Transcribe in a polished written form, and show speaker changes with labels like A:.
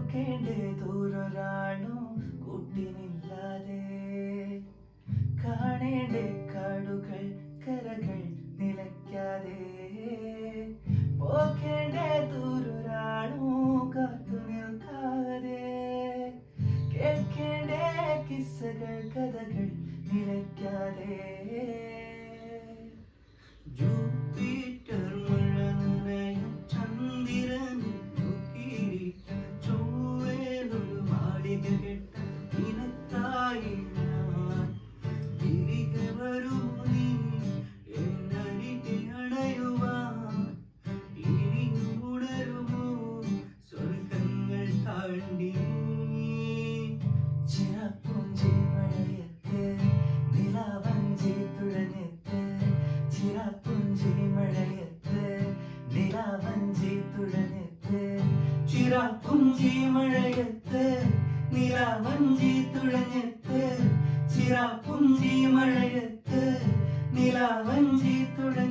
A: പോക്കേണ്ടേ ദൂരൊരാളും കൂട്ടിനില്ലാതെ കാണേണ്ടേ കാടുകൾ കരകൾ നിലയ്ക്കാതെ പോക്കേണ്ടേ ദൂരൊരാളും കാത്തു നിൽക്കാതെ കേൾക്കേണ്ടേ കിസ്സകൾ കഥകൾ നിലയ്ക്കാതെ ജൂപ്പിറ്റർ മഴ നിറയും ചന്ദ്രൻ നോക്കിയിട്ട് ചൊവ്വേലൊരു മാളിക കെട്ട നിനക്കായി ഞാൻ തിരികെ വരൂ നീ എന്നരികെ അണയുവാൻ ഇനിയും ഉണരുമോ സ്വർഗങ്ങൾ താണ്ടി ചിറപ്പുഞ്ചി മഴയത്ത് നിലാവഞ്ചി തുഴഞ്ഞെത്ത് ചിറപ്പുഞ്ചി മഴയത്ത് നിലാവഞ്ചി തുഴഞ്ഞെത്ത് ചിറപ്പുഞ്ചി മഴയത്ത് നിലാവഞ്ചി തുഴഞ്ഞെത്ത് ചിറപ്പുഞ്ചി മഴയത്ത് നിലാവഞ്ചി തുഴഞ്ഞെത്ത്